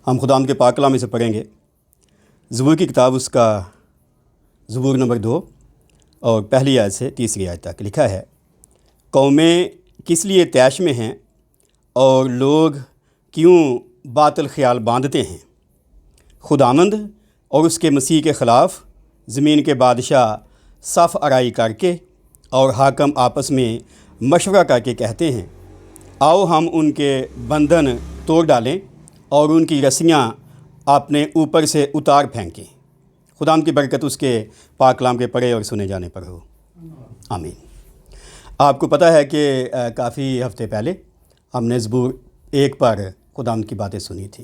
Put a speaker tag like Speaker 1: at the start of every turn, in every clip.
Speaker 1: ہم خداوند کے پاک کلام سے پڑھیں گے زبور کی کتاب، اس کا زبور نمبر 2 اور پہلی آیت سے تیسری آیت تک لکھا ہے۔ قومیں کس لیے طیش میں ہیں اور لوگ کیوں باطل خیال باندھتے ہیں؟ خداوند اور اس کے مسیح کے خلاف زمین کے بادشاہ صف آرائی کر کے اور حاکم آپس میں مشورہ کر کے کہتے ہیں، آؤ ہم ان کے بندھن توڑ ڈالیں اور ان کی رسیاں اپنے اوپر سے اتار پھینکیں۔ خداوند کی برکت اس کے پاک کلام کے پڑھے اور سنے جانے پر ہو، آمین۔ آپ کو پتہ ہے کہ کافی ہفتے پہلے ہم نے زبور 1 پر خداوند کی باتیں سنی تھی،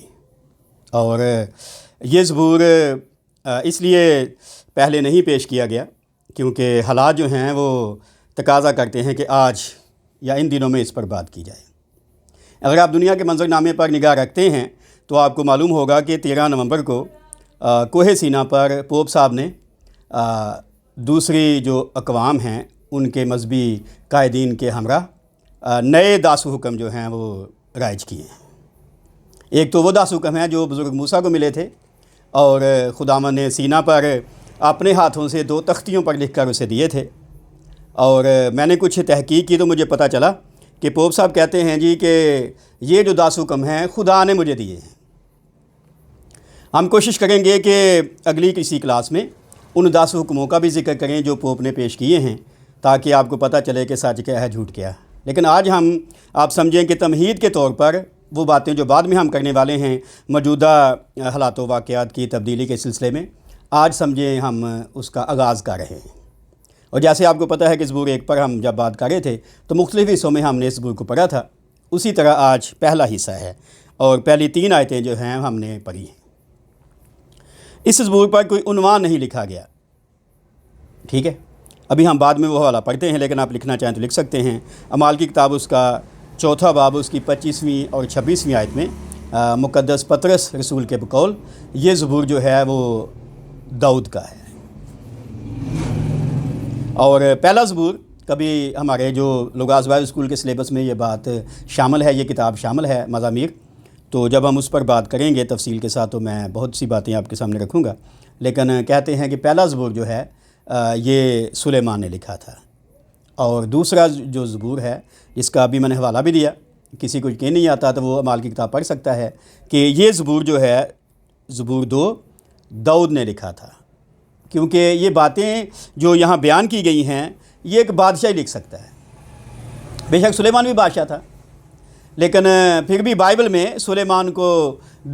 Speaker 1: اور یہ زبور اس لیے پہلے نہیں پیش کیا گیا کیونکہ حالات جو ہیں وہ تقاضا کرتے ہیں کہ آج یا ان دنوں میں اس پر بات کی جائے۔ اگر آپ دنیا کے منظر نامے پر نگاہ رکھتے ہیں تو آپ کو معلوم ہوگا کہ 13 نومبر کو کوہ سینا پر پوپ صاحب نے دوسری جو اقوام ہیں ان کے مذہبی قائدین کے ہمراہ نئے داسو حکم جو ہیں وہ رائج کیے ہیں۔ ایک تو وہ داسو حکم ہیں جو بزرگ موسیٰ کو ملے تھے، اور خداوند نے سینا پر اپنے ہاتھوں سے 2 تختیوں پر لکھ کر اسے دیے تھے، اور میں نے کچھ تحقیق کی تو مجھے پتہ چلا کہ پوپ صاحب کہتے ہیں جی کہ یہ جو داسو حکم ہیں خدا نے مجھے دیے ہیں۔ ہم کوشش کریں گے کہ اگلی کسی کلاس میں ان داسو حکموں کا بھی ذکر کریں جو پوپ نے پیش کیے ہیں، تاکہ آپ کو پتہ چلے کہ سچ کیا ہے جھوٹ کیا ہے۔ لیکن آج آپ سمجھیں کہ تمہید کے طور پر وہ باتیں جو بعد میں ہم کرنے والے ہیں موجودہ حالات و واقعات کی تبدیلی کے سلسلے میں، آج سمجھیں ہم اس کا آغاز کر رہے ہیں۔ اور جیسے آپ کو پتہ ہے کہ زبور 1 پر ہم جب بات کر رہے تھے تو مختلف حصوں میں ہم نے اس زبور کو پڑھا تھا، اسی طرح آج پہلا حصہ ہے اور پہلی 3 آیتیں جو ہیں ہم نے پڑھی ہیں۔ اس زبور پر کوئی عنوان نہیں لکھا گیا، ٹھیک ہے؟ ابھی ہم بعد میں وہ حوالہ پڑھتے ہیں، لیکن آپ لکھنا چاہیں تو لکھ سکتے ہیں۔ اعمال کی کتاب اس کا 4 باب اس کی 25ویں اور 26ویں آیت میں مقدس پطرس رسول کے بقول یہ زبور جو ہے وہ داؤد کا ہے۔ اور پہلا زبور کبھی ہمارے جو لغات وائز اسکول کے سلیبس میں یہ بات شامل ہے، یہ کتاب شامل ہے مزامیر، تو جب ہم اس پر بات کریں گے تفصیل کے ساتھ تو میں بہت سی باتیں آپ کے سامنے رکھوں گا، لیکن کہتے ہیں کہ پہلا زبور جو ہے یہ سلیمان نے لکھا تھا، اور دوسرا جو زبور ہے جس کا ابھی میں نے حوالہ بھی دیا، کسی کو یقین نہیں آتا تو وہ اعمال کی کتاب پڑھ سکتا ہے کہ یہ زبور جو ہے زبور 2 داؤد نے لکھا تھا، کیونکہ یہ باتیں جو یہاں بیان کی گئی ہیں یہ ایک بادشاہ ہی لکھ سکتا ہے۔ بے شک سلیمان بھی بادشاہ تھا، لیکن پھر بھی بائبل میں سلیمان کو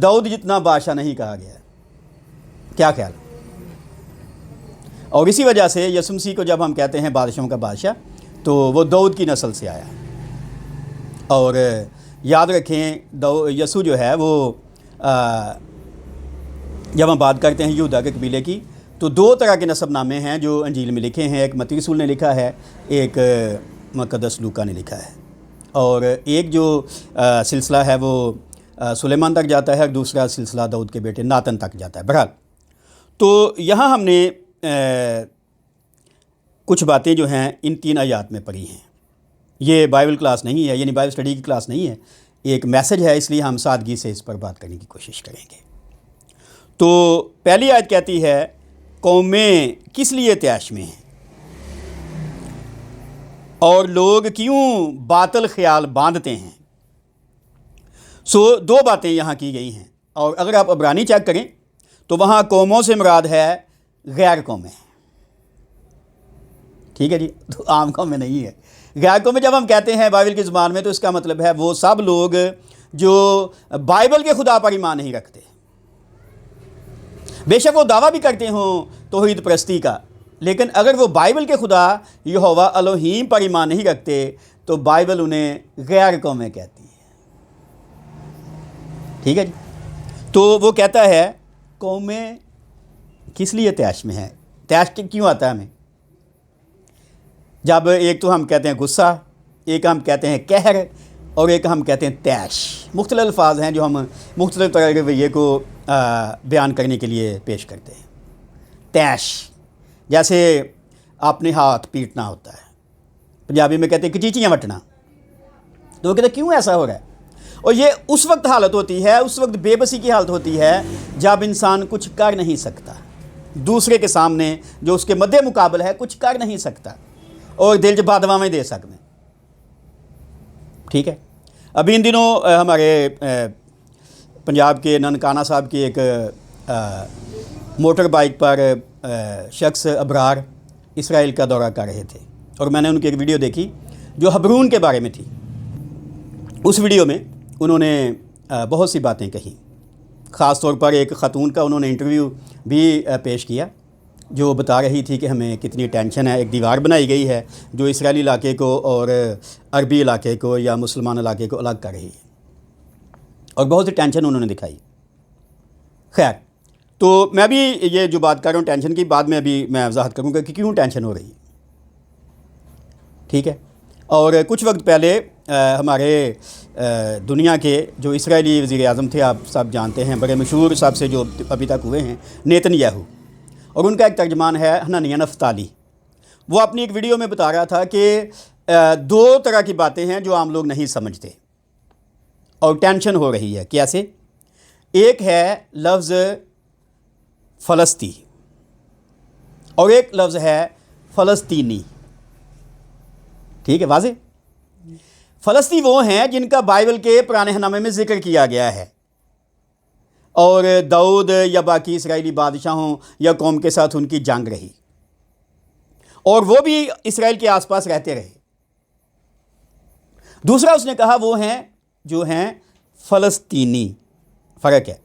Speaker 1: داؤد جتنا بادشاہ نہیں کہا گیا۔ کیا خیال؟ اور اسی وجہ سے یسوع مسیح کو جب ہم کہتے ہیں بادشاہوں کا بادشاہ تو وہ داؤد کی نسل سے آیا۔ اور یاد رکھیں یسوع جو ہے وہ جب ہم بات کرتے ہیں یہودا کے قبیلے کی تو 2 طرح کے نسب نامے ہیں جو انجیل میں لکھے ہیں، ایک متی رسول نے لکھا ہے، ایک مقدس لوکا نے لکھا ہے، اور ایک جو سلسلہ ہے وہ سلیمان تک جاتا ہے اور دوسرا سلسلہ داؤد کے بیٹے ناتن تک جاتا ہے۔ بہرحال تو یہاں ہم نے کچھ باتیں جو ہیں ان 3 آیات میں پڑھی ہیں۔ یہ بائبل کلاس نہیں ہے، یعنی بائبل اسٹڈی کی کلاس نہیں ہے، ایک میسج ہے، اس لیے ہم سادگی سے اس پر بات کرنے کی کوشش کریں گے۔ تو پہلی آیت کہتی ہے قومیں کس لیے طیش میں ہیں اور لوگ کیوں باطل خیال باندھتے ہیں؟ 2 باتیں یہاں کی گئی ہیں، اور اگر آپ عبرانی چیک کریں تو وہاں قوموں سے مراد ہے غیر قومیں، ٹھیک ہے جی، تو عام قومیں نہیں ہے۔ غیر قومیں جب ہم کہتے ہیں بائبل کی زبان میں تو اس کا مطلب ہے وہ سب لوگ جو بائبل کے خدا پر ایمان نہیں رکھتے، بے شک وہ دعویٰ بھی کرتے ہوں توحید پرستی کا، لیکن اگر وہ بائبل کے خدا یہوہ الوہیم پر ایمان نہیں رکھتے تو بائبل انہیں غیر قومیں کہتی ہے، ٹھیک ہے جی۔ تو وہ کہتا ہے قومیں کس لیے طیش میں ہیں؟ طیش کیوں آتا ہے ہمیں؟ جب ایک تو ہم کہتے ہیں غصہ، ایک ہم کہتے ہیں قہر، اور ایک ہم کہتے ہیں طیش۔ مختلف الفاظ ہیں جو ہم مختلف طرح کے رویے کو بیان کرنے کے لیے پیش کرتے ہیں۔ طیش جیسے اپنے ہاتھ پیٹنا ہوتا ہے، پنجابی میں کہتے ہیں کچیچیاں وٹنا، تو وہ کہتے ہیں کیوں ایسا ہو رہا ہے؟ اور یہ اس وقت حالت ہوتی ہے، اس وقت بے بسی کی حالت ہوتی ہے جب انسان کچھ کر نہیں سکتا، دوسرے کے سامنے جو اس کے مد مقابل ہے کچھ کر نہیں سکتا اور دل جب دعویں دے سکتے ہیں. ٹھیک ہے. ابھی ان دنوں ہمارے پنجاب کے ننکانہ صاحب کی ایک موٹر بائک پر شخص ابرار اسرائیل کا دورہ کر رہے تھے، اور میں نے ان کی ایک ویڈیو دیکھی جو حبرون کے بارے میں تھی. اس ویڈیو میں انہوں نے بہت سی باتیں کہیں، خاص طور پر ایک خاتون کا انہوں نے انٹرویو بھی پیش کیا جو بتا رہی تھی کہ ہمیں کتنی ٹینشن ہے. ایک دیوار بنائی گئی ہے جو اسرائیلی علاقے کو اور عربی علاقے کو یا مسلمان علاقے کو الگ کر رہی ہے، اور بہت سی ٹینشن انہوں نے دکھائی. خیر، تو میں بھی یہ جو بات کر رہا ہوں ٹینشن کی، بعد میں ابھی میں وضاحت کروں گا کہ کیوں ٹینشن ہو رہی ہے. ٹھیک ہے. اور کچھ وقت پہلے ہمارے دنیا کے جو اسرائیلی وزیر اعظم تھے، آپ سب جانتے ہیں، بڑے مشہور سب سے جو ابھی تک ہوئے ہیں، نیتن یاہو، اور ان کا ایک ترجمان ہے حنانیہ نفتالی. وہ اپنی ایک ویڈیو میں بتا رہا تھا کہ دو طرح کی باتیں ہیں جو عام لوگ نہیں سمجھتے اور ٹینشن ہو رہی ہے. کیسے؟ ایک ہے لفظ فلسطی اور ایک لفظ ہے فلسطینی. ٹھیک ہے، واضح. فلسطی وہ ہیں جن کا بائبل کے پرانے نامے میں ذکر کیا گیا ہے، اور داؤد یا باقی اسرائیلی بادشاہوں یا قوم کے ساتھ ان کی جنگ رہی، اور وہ بھی اسرائیل کے آس پاس رہتے رہے. دوسرا اس نے کہا وہ ہیں جو ہیں فلسطینی. فرق ہے.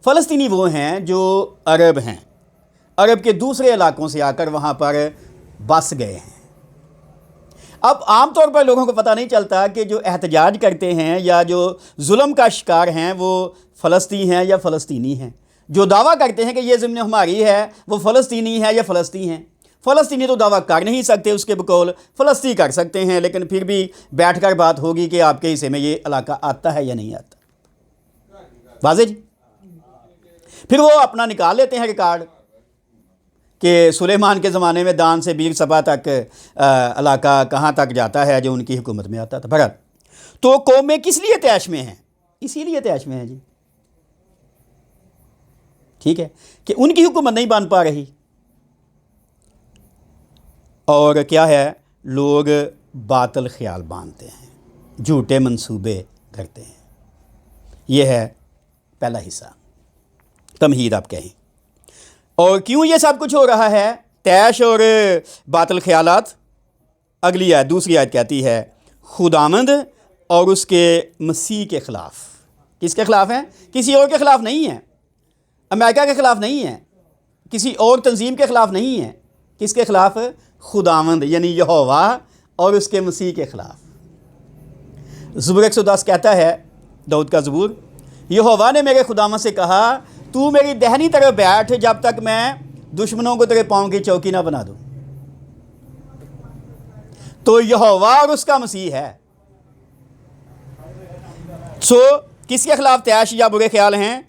Speaker 1: فلسطینی وہ ہیں جو عرب ہیں، عرب کے دوسرے علاقوں سے آ کر وہاں پر بس گئے ہیں. اب عام طور پر لوگوں کو پتہ نہیں چلتا کہ جو احتجاج کرتے ہیں یا جو ظلم کا شکار ہیں وہ فلسطینی ہیں یا فلسطینی ہیں. جو دعویٰ کرتے ہیں کہ یہ زمین ہماری ہے وہ فلسطینی ہے یا فلسطینی ہیں. فلسطینی تو دعویٰ کر نہیں سکتے، اس کے بقول فلسطین کر سکتے ہیں، لیکن پھر بھی بیٹھ کر بات ہوگی کہ آپ کے حصے میں یہ علاقہ آتا ہے یا نہیں آتا. واضح جی. پھر وہ اپنا نکال لیتے ہیں ریکارڈ کہ سلیمان کے زمانے میں دان سے بیر صبا تک علاقہ کہاں تک جاتا ہے جو ان کی حکومت میں آتا تھا. بہرحال تو قومیں کس لیے طیش میں ہیں؟ اسی لیے طیش میں ہیں جی. ٹھیک ہے، کہ ان کی حکومت نہیں بن پا رہی، اور کیا ہے، لوگ باطل خیال باندھتے ہیں، جھوٹے منصوبے کرتے ہیں. یہ ہے پہلا حصہ، تمہید آپ کہیں. اور کیوں یہ سب کچھ ہو رہا ہے، طیش اور باطل خیالات؟ اگلی آیت، دوسری آیت کہتی ہے خداوند اور اس کے مسیح کے خلاف. کس کے خلاف ہیں؟ کسی اور کے خلاف نہیں ہیں، امریکہ کے خلاف نہیں ہیں، کسی اور تنظیم کے خلاف نہیں ہیں. کس کے خلاف؟ خداوند یعنی یہوہ اور اس کے مسیح کے خلاف. زبور 110 کہتا ہے، داؤد کا زبور، یہوہ نے میرے خداوند سے کہا تو میری دہنی طرف بیٹھ جب تک میں دشمنوں کو تیرے پاؤں کی چوکی نہ بنا دوں. تو یہوہ اور اس کا مسیح ہے. سو کس کے خلاف طیش یا برے خیال ہیں؟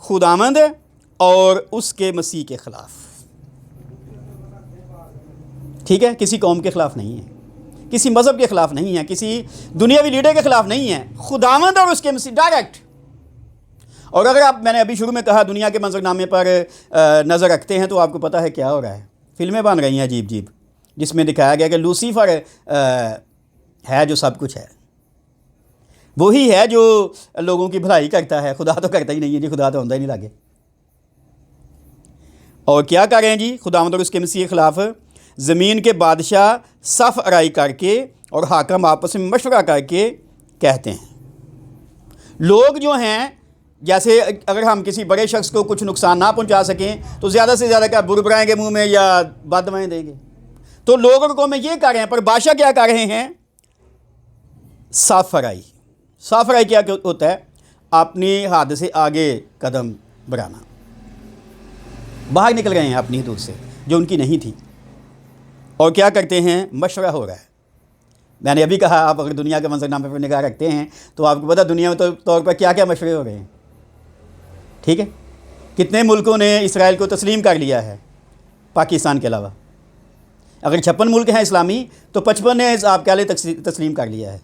Speaker 1: خداوند اور اس کے مسیح کے خلاف. ٹھیک ہے، کسی قوم کے خلاف نہیں ہے، کسی مذہب کے خلاف نہیں ہے، کسی دنیاوی لیڈر کے خلاف نہیں ہے. خداوند اور اس کے مسیح ڈائریکٹ. اور اگر آپ، میں نے ابھی شروع میں کہا، دنیا کے منظر نامے پر نظر رکھتے ہیں تو آپ کو پتہ ہے کیا ہو رہا ہے. فلمیں بن رہی ہیں عجیب عجیب، جس میں دکھایا گیا کہ لوسیفر ہے جو سب کچھ ہے، وہی ہے جو لوگوں کی بھلائی کرتا ہے. خدا تو کرتا ہی نہیں ہے جی، خدا تو ہوتا ہی نہیں لاگے. اور کیا کر رہے ہیں جی خداوند اور اس کے مسیح کے خلاف؟ زمین کے بادشاہ صف آرائی کر کے اور حاکم آپس میں مشورہ کر کے کہتے ہیں. لوگ جو ہیں، جیسے اگر ہم کسی بڑے شخص کو کچھ نقصان نہ پہنچا سکیں تو زیادہ سے زیادہ کیا بربرائیں گے منہ میں یا بد دعائیں دیں گے. تو لوگوں کو میں یہ کر رہے ہیں، پر بادشاہ کیا کر رہے ہیں؟ صف آرائی. صف آرائی کیا ہوتا ہے؟ اپنی حد سے آگے قدم بڑھانا، باہر نکل گئے ہیں اپنی حدود سے جو ان کی نہیں تھی. اور کیا کرتے ہیں؟ مشورہ ہو رہا ہے. میں نے ابھی کہا، آپ اگر دنیا کے منظر نامے پر نگاہ رکھتے ہیں تو آپ کو پتہ دنیا میں طور پر کیا کیا مشورے ہو رہے ہیں. ٹھیک ہے، کتنے ملکوں نے اسرائیل کو تسلیم کر لیا ہے پاکستان کے علاوہ. اگر 56 ملک ہیں اسلامی تو 55 نے آپ کہہ لیں تسلیم کر لیا ہے.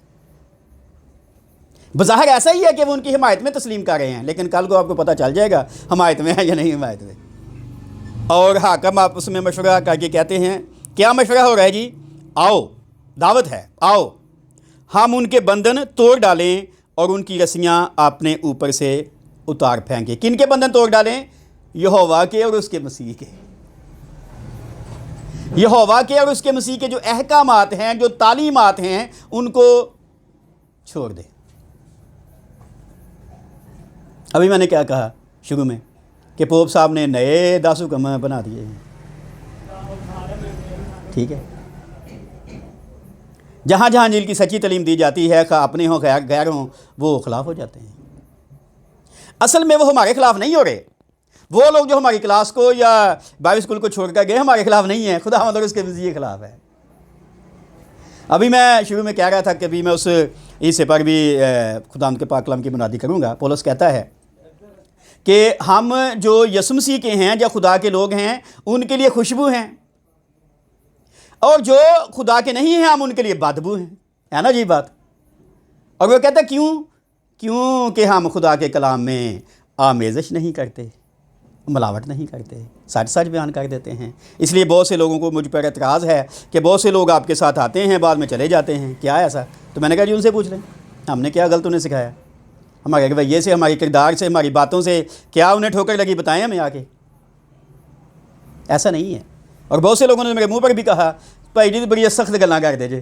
Speaker 1: بظاہر ایسا ہی ہے کہ وہ ان کی حمایت میں تسلیم کر رہے ہیں، لیکن کل کو آپ کو پتہ چل جائے گا حمایت میں ہے یا نہیں حمایت میں۔ اور حاکم آپس میں مشورہ کر کے کہتے ہیں، کیا مشورہ ہو رہا ہے جی؟ آؤ، دعوت ہے، آؤ ہم ان کے بندھن توڑ ڈالیں اور ان کی رسیاں اپنے اوپر سے اتار پھینکیں۔ کن کے بندھن توڑ ڈالیں؟ یہوہ کے اور اس کے مسیح کے۔ یہوہ کے اور اس کے مسیح کے جو احکامات ہیں، جو تعلیمات ہیں، ان کو چھوڑ دیں۔ ابھی میں نے کیا کہا شروع میں کہ پوپ صاحب نے نئے 10 حکم بنا دیے ہیں، ٹھیک ہے۔ جہاں جہاں انجیل کی سچی تعلیم دی جاتی ہے، خواہ اپنے ہوں غیر ہوں، وہ خلاف ہو جاتے ہیں۔ اصل میں وہ ہمارے خلاف نہیں ہو رہے، وہ لوگ جو ہماری کلاس کو یا بائبل اسکول کو چھوڑ کر گئے ہمارے خلاف نہیں ہیں، خدا اور اس کے مسیح کے خلاف ہے۔ ابھی میں شروع میں کہہ رہا تھا کہ ابھی میں اس حصے پر بھی خداوند کے پاک کلام کی منادی کروں گا۔ پولس کہتا ہے کہ ہم جو یسوع مسیح کے ہیں یا خدا کے لوگ ہیں ان کے لیے خوشبو ہیں، اور جو خدا کے نہیں ہیں ہم ان کے لیے بدبو ہیں، ہے نا جی بات۔ اور وہ کہتا ہے کیوں کہ ہم خدا کے کلام میں آمیزش نہیں کرتے، ملاوٹ نہیں کرتے، سچ سچ بیان کر دیتے ہیں۔ اس لیے بہت سے لوگوں کو مجھ پر اعتراض ہے کہ بہت سے لوگ آپ کے ساتھ آتے ہیں بعد میں چلے جاتے ہیں، کیا ہے ایسا؟ تو میں نے کہا جی ان سے پوچھ لیں، ہم نے کیا غلط انہیں سکھایا؟ ہمارے رویے سے، ہماری کردار سے، ہماری باتوں سے کیا انہیں ٹھوکر لگی؟ بتائیں ہمیں آ کے۔ ایسا نہیں ہے۔ اور بہت سے لوگوں نے میرے منہ پر بھی کہا بھائی جی بڑی سخت گلاں کر دے جی،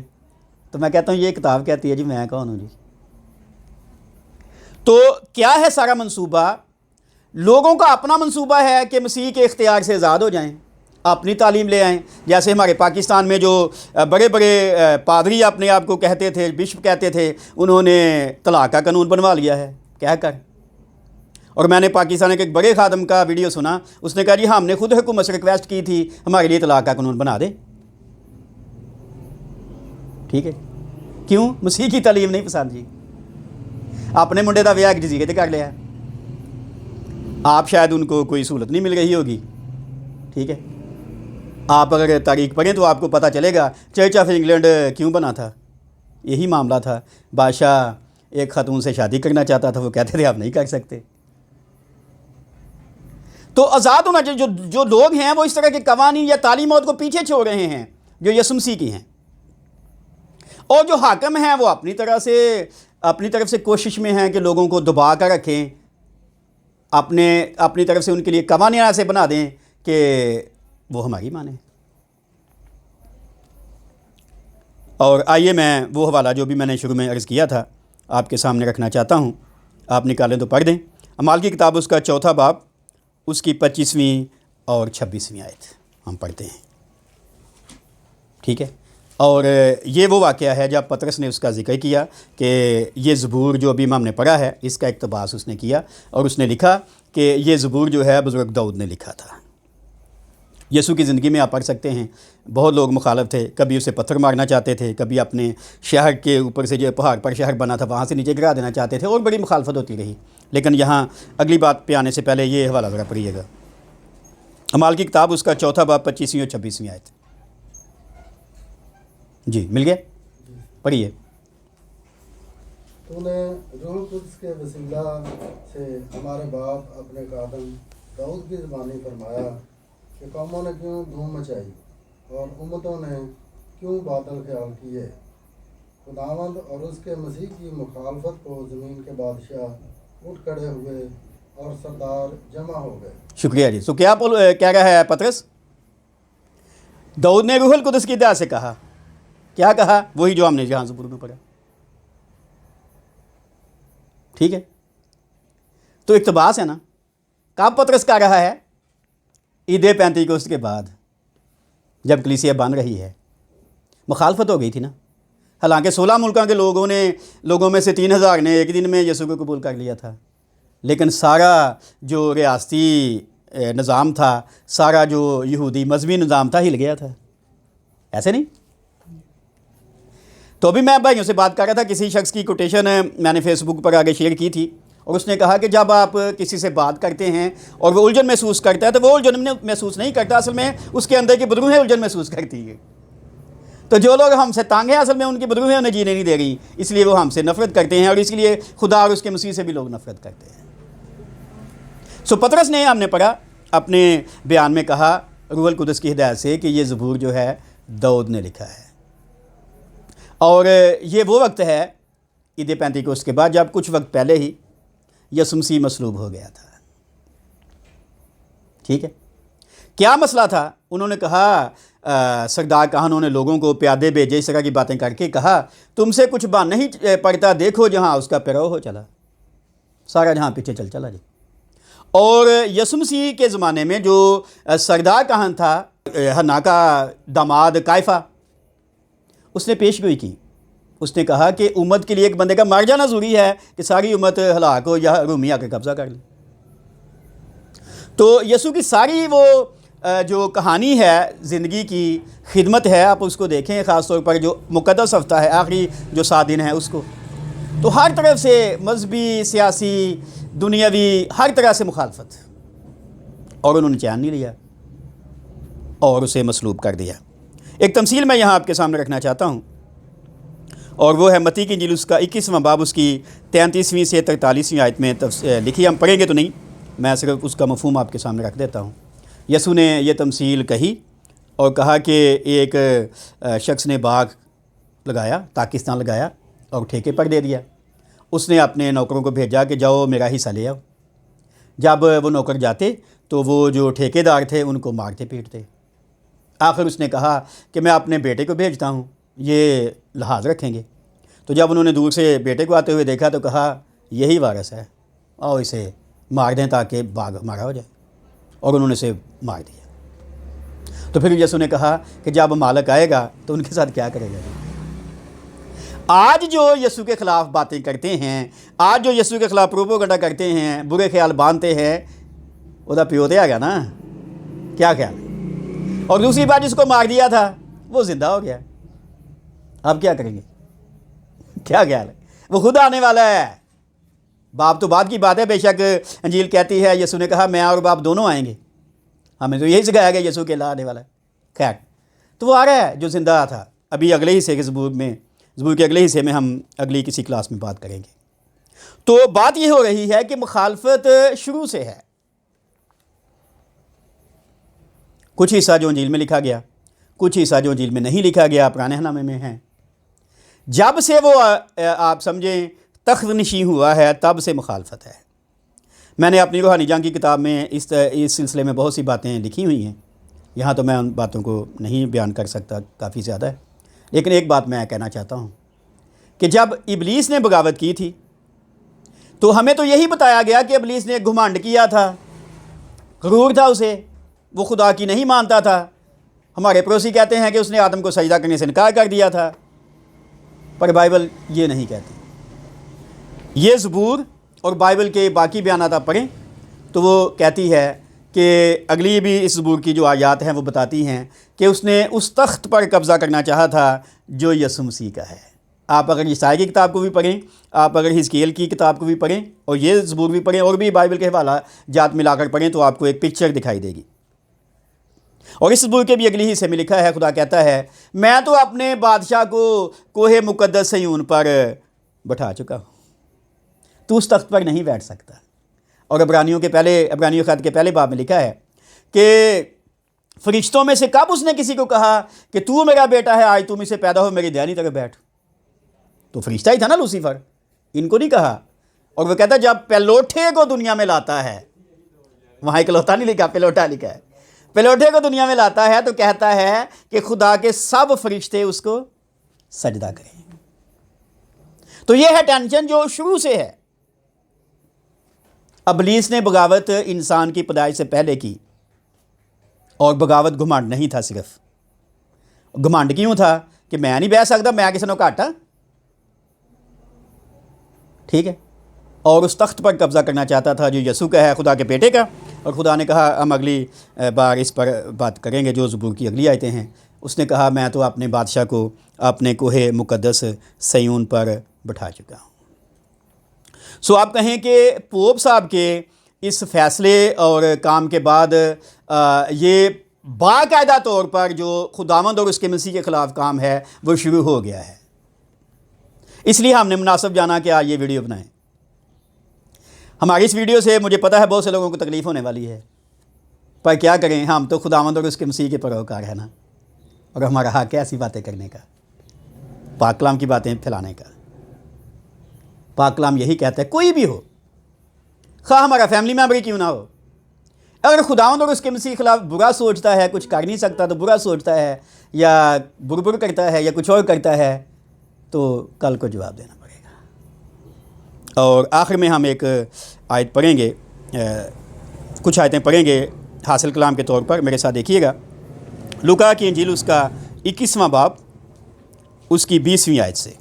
Speaker 1: تو میں کہتا ہوں یہ کتاب کہتی ہے جی، میں کون ہوں جی؟ تو کیا ہے سارا منصوبہ؟ لوگوں کا اپنا منصوبہ ہے کہ مسیح کے اختیار سے آزاد ہو جائیں، اپنی تعلیم لے آئیں۔ جیسے ہمارے پاکستان میں جو بڑے بڑے پادری اپنے آپ کو کہتے تھے، بشپ کہتے تھے، انہوں نے طلاق کا قانون بنوا لیا ہے کہہ کر۔ اور میں نے پاکستان کے ایک بڑے خادم کا ویڈیو سنا، اس نے کہا جی ہم نے خود حکومت سے ریکویسٹ کی تھی ہمارے لیے طلاق کا قانون بنا دے، ٹھیک ہے۔ کیوں؟ مسیح کی تعلیم نہیں پسند جی۔ اپنے منڈے کا ویاہ جزیرے تے کر لیا، آپ شاید ان کو کوئی سہولت نہیں مل رہی ہوگی، ٹھیک ہے۔ آپ اگر تاریخ پڑھیں تو آپ کو پتہ چلے گا چرچ آف انگلینڈ کیوں بنا تھا، یہی معاملہ تھا۔ بادشاہ ایک خاتون سے شادی کرنا چاہتا تھا، وہ کہتے تھے آپ نہیں کر سکتے۔ تو آزاد ہونا چاہیے۔ جو لوگ ہیں وہ اس طرح کے قوانین یا تعلیمات کو پیچھے چھوڑ رہے ہیں جو یسوع مسیح کی ہیں، اور جو حاکم ہیں وہ اپنی طرف سے کوشش میں ہیں کہ لوگوں کو دبا کر رکھیں، اپنی طرف سے ان کے لیے قوانین ایسے بنا دیں کہ وہ ہماری مانیں۔ اور آئیے میں وہ حوالہ جو بھی میں نے شروع میں عرض کیا تھا آپ کے سامنے رکھنا چاہتا ہوں، آپ نکالیں تو پڑھ دیں۔ اعمال کی کتاب اس کا 4 باب، اس کی 25ویں اور 26ویں آیت ہم پڑھتے ہیں، ٹھیک ہے۔ اور یہ وہ واقعہ ہے جب پطرس نے اس کا ذکر کیا کہ یہ زبور جو ابھی ہم نے پڑھا ہے اس کا اقتباس اس نے کیا، اور اس نے لکھا کہ یہ زبور جو ہے بزرگ داؤد نے لکھا تھا۔ یسوع کی زندگی میں آپ پڑھ سکتے ہیں بہت لوگ مخالف تھے، کبھی اسے پتھر مارنا چاہتے تھے، کبھی اپنے شہر کے اوپر سے جو پہاڑ پر شہر بنا تھا وہاں سے نیچے گرا دینا چاہتے تھے، اور بڑی مخالفت ہوتی رہی۔ لیکن یہاں اگلی بات پہ آنے سے پہلے یہ حوالہ ذرا پڑھیے گا، اعمال کی کتاب اس کا 4 باب 25ویں اور 26ویں آیت۔ جی مل گیا؟ پڑھیے۔
Speaker 2: تو نے روح القدس کے وسیلہ سے ہمارے باپ اپنے قادم داؤد کی زبانی فرمایا کہ قوموں نے کیوں دھوم مچائی اور امتوں نے کیوں باطل خیال کیے، خداوند اور اس کے مسیح کی مخالفت کو زمین کے بادشاہ اٹھ کھڑے ہوئے اور سردار جمع ہو گئے۔
Speaker 1: شکریہ جی۔ تو کیا کہہ رہا ہے پطرس؟ داؤد نے روح القدس کی دعا سے کہا، کیا کہا؟ وہی جو ہم نے جہاں زبور میں پڑھا، ٹھیک ہے۔ تو اقتباس ہے نا، کب پطرس کہہ رہا ہے؟ عید پینتیکوست کے بعد، جب کلیسیا بن رہی ہے۔ مخالفت ہو گئی تھی نا، حالانکہ 16 ملکوں کے لوگوں میں سے 3000 نے ایک دن میں یسوع کو قبول کر لیا تھا، لیکن سارا جو ریاستی نظام تھا، سارا جو یہودی مذہبی نظام تھا ہل گیا تھا، ایسے نہیں؟ تو ابھی میں بھائیوں سے بات کر رہا تھا، کسی شخص کی کوٹیشن میں نے فیس بک پر آگے شیئر کی تھی، اور اس نے کہا کہ جب آپ کسی سے بات کرتے ہیں اور وہ الجھن محسوس کرتا ہے تو وہ الجھن محسوس نہیں کرتا، اصل میں اس کے اندر کی بدروہیں الجھن محسوس کرتی ہے۔ تو جو لوگ ہم سے تانگ ہیں اصل میں ان کی بدروہیں انہیں جینے نہیں دے رہی، اس لیے وہ ہم سے نفرت کرتے ہیں، اور اس لیے خدا اور اس کے مسیح سے بھی لوگ نفرت کرتے ہیں۔ سو پطرس نے، ہم نے پڑھا، اپنے بیان میں کہا روح القدس کی ہدایت سے کہ یہ زبور جو ہے داؤد نے لکھا ہے، اور یہ وہ وقت ہے عید پینتیکوست کے بعد جب کچھ وقت پہلے ہی یسوع مسیح مصلوب ہو گیا تھا۔ ٹھیک ہے، کیا مسئلہ تھا؟ انہوں نے کہا، سردار کہانوں نے لوگوں کو پیادے بھیجے، اس طرح کی باتیں کر کے کہا تم سے کچھ بات نہیں پڑتا، دیکھو جہاں اس کا پیرو ہو چلا، سارا جہاں پیچھے چلا جی۔ اور یسوع مسیح کے زمانے میں جو سردار کہان تھا، حنا کا داماد قیافہ، اس نے پیش گوئی کی، اس نے کہا کہ امت کے لیے ایک بندے کا مر جانا ضروری ہے کہ ساری امت ہلاک ہو یا رومی آ کے قبضہ کر لیں۔ تو یسوع کی ساری وہ جو کہانی ہے زندگی کی خدمت ہے، آپ اس کو دیکھیں، خاص طور پر جو مقدس ہفتہ ہے، آخری جو 7 دن ہے اس کو، تو ہر طرف سے مذہبی، سیاسی، دنیاوی، ہر طرح سے مخالفت، اور انہوں نے چین نہیں لیا اور اسے مصلوب کر دیا۔ ایک تمثیل میں یہاں آپ کے سامنے رکھنا چاہتا ہوں، اور وہ ہے متی کی انجیل، اس کا 21واں باب، اس کی 33ویں سے 43ویں آیت میں لکھی، ہم پڑھیں گے تو نہیں، میں صرف اس کا مفہوم آپ کے سامنے رکھ دیتا ہوں۔ یسوع نے یہ تمثیل کہی اور کہا کہ ایک شخص نے باغ لگایا، پاکستان لگایا اور ٹھیکے پر دے دیا۔ اس نے اپنے نوکروں کو بھیجا کہ جاؤ میرا حصہ لے آؤ۔ جب وہ نوکر جاتے تو وہ جو ٹھیکے دار تھے ان کو مارتے پیٹتے۔ آخر اس نے کہا کہ میں اپنے بیٹے کو بھیجتا ہوں، یہ لحاظ رکھیں گے۔ تو جب انہوں نے دور سے بیٹے کو آتے ہوئے دیکھا تو کہا یہی وارث ہے، اور اسے مار دیں تاکہ باغ ہمارا ہو جائے، اور انہوں نے اسے مار دیا۔ تو پھر یسوع نے کہا کہ جب مالک آئے گا تو ان کے ساتھ کیا کرے گا؟ آج جو یسوع کے خلاف باتیں کرتے ہیں، آج جو یسوع کے خلاف پروپیگنڈا کرتے ہیں، برے خیال باندھتے ہیں، وہ دا پیو دے آ گیا نا، کیا خیال؟ اور دوسری بات، جس کو مار دیا تھا وہ زندہ ہو گیا، آپ کیا کریں گے؟ کیا خیال ہے؟ وہ خود آنے والا ہے۔ باپ تو بعد کی بات ہے، بے شک انجیل کہتی ہے، یسوع نے کہا میں اور باپ دونوں آئیں گے، ہمیں تو یہی سکھایا گیا یسوع کے اللہ آنے والا ہے۔ خیر، تو وہ آ رہا ہے جو زندہ تھا۔ ابھی اگلے حصے کے زبور کے اگلے حصے میں ہم اگلی کسی کلاس میں بات کریں گے۔ تو بات یہ ہو رہی ہے کہ مخالفت شروع سے ہے۔ کچھ حصہ جو انجیل میں لکھا گیا، کچھ حصہ جو انجیل میں نہیں لکھا گیا، پرانے نامے میں ہیں۔ جب سے وہ آپ سمجھیں تخت نشین ہوا ہے، تب سے مخالفت ہے۔ میں نے اپنی روحانی جنگ کی کتاب میں اس سلسلے میں بہت سی باتیں لکھی ہوئی ہیں، یہاں تو میں ان باتوں کو نہیں بیان کر سکتا، کافی زیادہ ہے، لیکن ایک بات میں کہنا چاہتا ہوں کہ جب ابلیس نے بغاوت کی تھی تو ہمیں تو یہی بتایا گیا کہ ابلیس نے گھمنڈ کیا تھا، غرور تھا اسے، وہ خدا کی نہیں مانتا تھا۔ ہمارے پڑوسی کہتے ہیں کہ اس نے آدم کو سجدہ کرنے سے انکار کر دیا تھا، پر بائبل یہ نہیں کہتی۔ یہ زبور اور بائبل کے باقی بیانات آپ پڑھیں تو وہ کہتی ہے کہ اگلی بھی اس زبور کی جو آیات ہیں وہ بتاتی ہیں کہ اس نے اس تخت پر قبضہ کرنا چاہا تھا جو یسوع مسیح کا ہے۔ آپ اگر یسائی کی کتاب کو بھی پڑھیں، آپ اگر حزقیل کی کتاب کو بھی پڑھیں اور یہ زبور بھی پڑھیں اور بھی بائبل کے حوالہ جات ملا کر پڑھیں تو آپ کو ایک پکچر دکھائی دے گی۔ اور اس زبور کے بھی اگلی حصے میں لکھا ہے، خدا کہتا ہے میں تو اپنے بادشاہ کو کوہ مقدس صہیون پر بٹھا چکا ہوں، تو اس تخت پر نہیں بیٹھ سکتا۔ اور عبرانیوں خط کے پہلے باب میں لکھا ہے کہ فرشتوں میں سے کب اس نے کسی کو کہا کہ تو میرا بیٹا ہے، آج تم اسے پیدا ہو میری دہنی طرف بیٹھ؟ تو فرشتہ ہی تھا نا لوسیفر، ان کو نہیں کہا۔ اور وہ کہتا جب پیلوٹے کو دنیا میں لاتا ہے، وہاں اکلوتا نہیں لکھا، پیلوٹا لکھا ہے، پیلوٹے کو دنیا میں لاتا ہے تو کہتا ہے کہ خدا کے سب فرشتے اس کو سجدہ کریں۔ تو یہ ہے ٹینشن جو شروع سے ہے۔ ابلیس نے بغاوت انسان کی پیدائش سے پہلے کی، اور بغاوت گھمنڈ نہیں تھا، صرف گھمنڈ کیوں تھا کہ میں نہیں بہ سکتا، میں کسی نے کاٹا، ٹھیک ہے، اور اس تخت پر قبضہ کرنا چاہتا تھا جو یسوع کا ہے، خدا کے بیٹے کا۔ اور خدا نے کہا ہم اگلی بار اس پر بات کریں گے جو زبور کی اگلی آیتیں ہیں۔ اس نے کہا میں تو اپنے بادشاہ کو اپنے کوہ مقدس صیون پر بٹھا چکا ہوں۔ سو آپ کہیں کہ پوپ صاحب کے اس فیصلے اور کام کے بعد یہ باقاعدہ طور پر جو خداوند اور اس کے مسیح کے خلاف کام ہے وہ شروع ہو گیا ہے۔ اس لیے ہم نے مناسب جانا کہ آج یہ ویڈیو بنائیں۔ ہماری اس ویڈیو سے مجھے پتہ ہے بہت سے لوگوں کو تکلیف ہونے والی ہے، پر کیا کریں، ہم تو خداوند اور اس کے مسیح کے پیروکار ہیں نا، اور ہمارا حق ہے ایسی باتیں کرنے کا، پاک کلام کی باتیں پھیلانے کا۔ پاک کلام یہی کہتا ہے، کوئی بھی ہو، خواہ ہمارا فیملی ممبر ہی کیوں نہ ہو، اگر خداوند اور اس کے مسیح کے خلاف برا سوچتا ہے، کچھ کر نہیں سکتا تو برا سوچتا ہے یا بربر کرتا ہے یا کچھ اور کرتا ہے، تو کل کو جواب دینا پڑے گا۔ اور آخر میں ہم ایک آیت پڑھیں گے، کچھ آیتیں پڑھیں گے حاصل کلام کے طور پر، میرے ساتھ دیکھیے گا۔ لوکا کی انجیل اس کا 21واں باب اس کی 20ویں آیت سے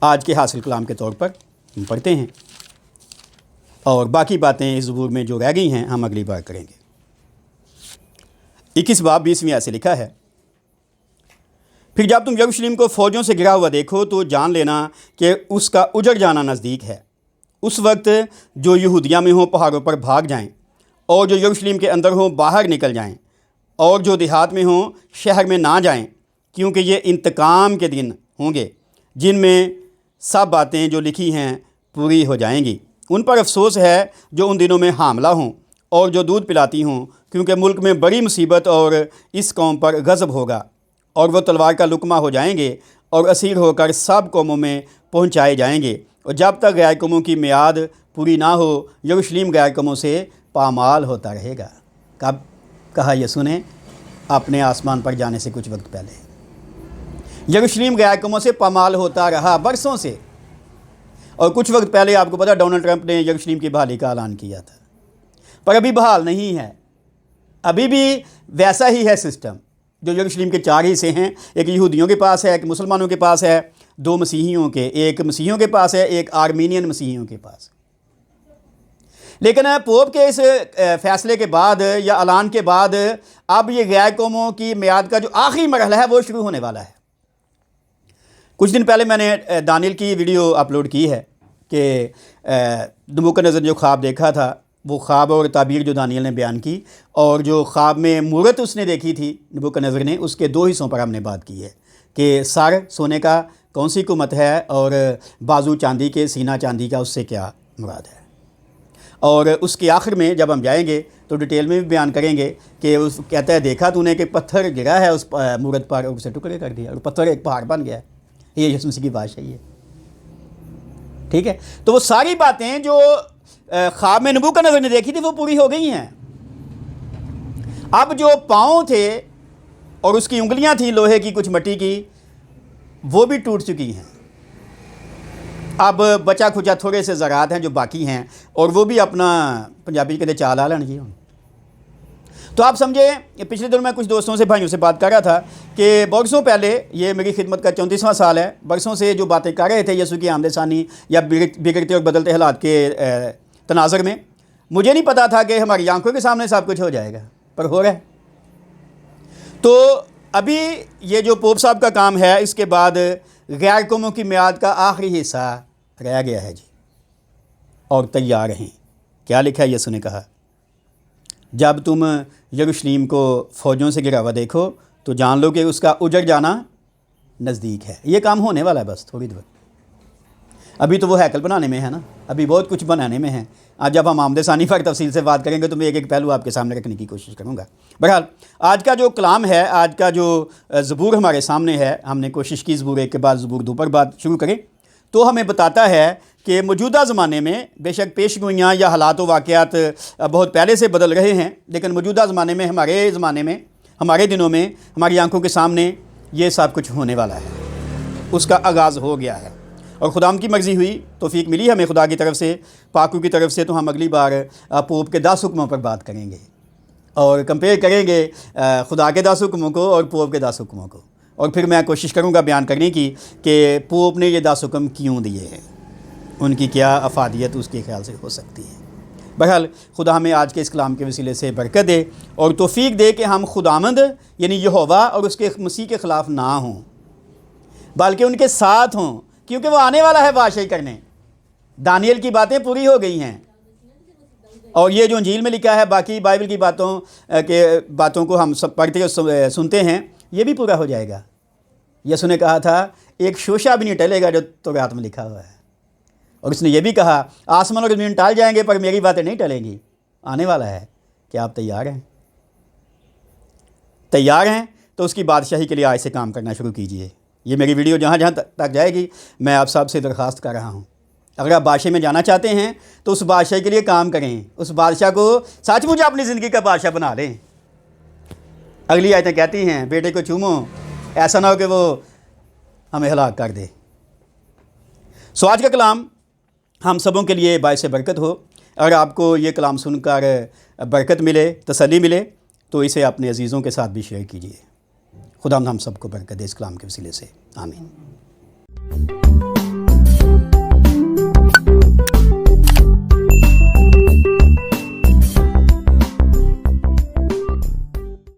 Speaker 1: آج کے حاصل کلام کے طور پر ہم پڑھتے ہیں، اور باقی باتیں اس زبور میں جو رہ گئی ہیں ہم اگلی بار کریں گے۔ 21 باب 20ویں آیت سے لکھا ہے، پھر جب تم یروشلم کو فوجوں سے گھرا ہوا دیکھو تو جان لینا کہ اس کا اجڑ جانا نزدیک ہے۔ اس وقت جو یہودیہ میں ہوں پہاڑوں پر بھاگ جائیں، اور جو یروشلم کے اندر ہوں باہر نکل جائیں، اور جو دیہات میں ہوں شہر میں نہ جائیں، کیونکہ یہ انتقام کے دن ہوں گے جن میں سب باتیں جو لکھی ہیں پوری ہو جائیں گی۔ ان پر افسوس ہے جو ان دنوں میں حاملہ ہوں اور جو دودھ پلاتی ہوں، کیونکہ ملک میں بڑی مصیبت اور اس قوم پر غضب ہوگا، اور وہ تلوار کا لقمہ ہو جائیں گے اور اسیر ہو کر سب قوموں میں پہنچائے جائیں گے، اور جب تک غیر قوموں کی میعاد پوری نہ ہو یروشلم غیر قوموں سے پامال ہوتا رہے گا۔ کب کہا یسوع نے؟ اپنے آسمان پر جانے سے کچھ وقت پہلے یروشلم غیر قوموں سے پامال ہوتا رہا برسوں سے، اور کچھ وقت پہلے آپ کو پتہ ڈونلڈ ٹرمپ نے یروشلم کی بحالی کا اعلان کیا تھا، پر ابھی بحال نہیں ہے، ابھی بھی ویسا ہی ہے سسٹم۔ جو یروشلم کے 4 حصے ہیں، ایک یہودیوں کے پاس ہے، ایک مسلمانوں کے پاس ہے، 2 مسیحیوں کے، ایک مسیحیوں کے پاس ہے، ایک آرمینین مسیحیوں کے پاس۔ لیکن پوپ کے اس فیصلے کے بعد یا اعلان کے بعد اب یہ غیر قوموں کی میعاد کا جو آخری مرحلہ ہے وہ شروع ہونے والا ہے۔ کچھ دن پہلے میں نے دانیل کی ویڈیو اپلوڈ کی ہے کہ نبوکدنیزر جو خواب دیکھا تھا، وہ خواب اور تعبیر جو دانیل نے بیان کی، اور جو خواب میں مورت اس نے دیکھی تھی نبوکدنیزر نے، اس کے 2 حصوں پر ہم نے بات کی ہے کہ سر سونے کا کون سی قومت ہے، اور بازو چاندی کے، سینہ چاندی کا، اس سے کیا مراد ہے۔ اور اس کے آخر میں جب ہم جائیں گے تو ڈیٹیل میں بھی بیان کریں گے کہ اس کہتا ہے دیکھا تو نے کہ پتھر گرا ہے اس مورت پر اور اسے ٹکڑے کر دیا، اور پتھر ایک پہاڑ بن گیا ہے۔ یہ یسوع مسیح کی بادشاہی ہے، ٹھیک ہے۔ تو وہ ساری باتیں جو خواب میں نبوکدنیزر نے دیکھی تھی وہ پوری ہو گئی ہیں۔ اب جو پاؤں تھے اور اس کی انگلیاں تھیں لوہے کی کچھ مٹی کی، وہ بھی ٹوٹ چکی ہیں۔ اب بچا کھچا تھوڑے سے زراعت ہیں جو باقی ہیں، اور وہ بھی اپنا پنجابی کہتے چال آ لین جی۔ تو آپ سمجھے، پچھلے دنوں میں کچھ دوستوں سے، بھائیوں سے بات کر رہا تھا کہ برسوں پہلے، یہ میری خدمت کا 34واں سال ہے، برسوں سے جو باتیں کر رہے تھے یسوع کی آمد ثانی یا بگڑتے اور بدلتے حالات کے تناظر میں، مجھے نہیں پتا تھا کہ ہماری آنکھوں کے سامنے سب کچھ ہو جائے گا، پر ہو رہا ہے۔ تو ابھی یہ جو پوپ صاحب کا کام ہے، اس کے بعد غیر قوموں کی میعاد کا آخری حصہ رہ گیا ہے جی، اور تیار رہیں۔ کیا لکھا ہے؟ یسوع نے کہا، جب تم یروشلم کو فوجوں سے گھرا ہوا دیکھو تو جان لو کہ اس کا اجڑ جانا نزدیک ہے۔ یہ کام ہونے والا ہے بس تھوڑی دیر۔ ابھی تو وہ ہیکل بنانے میں ہے نا، ابھی بہت کچھ بنانے میں ہے۔ آج جب ہم آمد ثانی پر تفصیل سے بات کریں گے تو میں ایک ایک پہلو آپ کے سامنے رکھنے کی کوشش کروں گا۔ بہرحال آج کا جو کلام ہے، آج کا جو زبور ہمارے سامنے ہے، ہم نے کوشش کی زبور 1 کے بعد زبور 2 پر بات شروع کریں، تو ہمیں بتاتا ہے کہ موجودہ زمانے میں بے شک پیش گوئیاں یا حالات و واقعات بہت پہلے سے بدل رہے ہیں، لیکن موجودہ زمانے میں، ہمارے زمانے میں، ہمارے دنوں میں، ہماری آنکھوں کے سامنے یہ سب کچھ ہونے والا ہے، اس کا آغاز ہو گیا ہے۔ اور خداوند کی مرضی ہوئی، توفیق ملی ہمیں خدا کی طرف سے، پاکو کی طرف سے، تو ہم اگلی بار پوپ کے 10 حکموں پر بات کریں گے اور کمپیئر کریں گے خدا کے 10 حکموں کو اور پوپ کے 10 حکموں کو، اور پھر میں کوشش کروں گا بیان کرنے کی کہ پوپ نے یہ 10 حکم کیوں دیے ہیں، ان کی کیا افادیت اس کے خیال سے ہو سکتی ہے۔ بہرحال خدا ہمیں آج کے اس کلام کے وسیلے سے برکت دے اور توفیق دے کہ ہم خداوند یعنی یہوہ اور اس کے مسیح کے خلاف نہ ہوں، بلکہ ان کے ساتھ ہوں، کیونکہ وہ آنے والا ہے بادشاہی کرنے۔ دانیل کی باتیں پوری ہو گئی ہیں، اور یہ جو انجیل میں لکھا ہے باقی بائبل کی باتوں کو ہم سب پڑھتے اور سنتے ہیں، یہ بھی پورا ہو جائے گا۔ یسوع نے کہا تھا ایک شوشہ بھی نہیں ٹلے گا جو تورات میں لکھا ہوا ہے، اور اس نے یہ بھی کہا آسمان اور زمین ٹال جائیں گے پر میری باتیں نہیں ٹلیں گی۔ آنے والا ہے، کیا آپ تیار ہیں؟ تیار ہیں تو اس کی بادشاہی کے لیے آج سے کام کرنا شروع کیجئے۔ یہ میری ویڈیو جہاں جہاں تک جائے گی میں آپ سب سے درخواست کر رہا ہوں، اگر آپ بادشاہ میں جانا چاہتے ہیں تو اس بادشاہ کے لیے کام کریں، اس بادشاہ کو سچ مجھے اپنی زندگی کا بادشاہ بنا لیں۔ اگلی آیتیں کہتی ہیں بیٹے کو چومو، ایسا نہ ہو کہ وہ ہمیں ہلاک کر دے۔ سو آج کا کلام ہم سبوں کے لیے باعث برکت ہو۔ اگر آپ کو یہ کلام سن کر برکت ملے، تسلی ملے، تو اسے اپنے عزیزوں کے ساتھ بھی شیئر کیجیے۔ خدا ہم سب کو برکت دے اس کلام کے وسیلے سے، آمین۔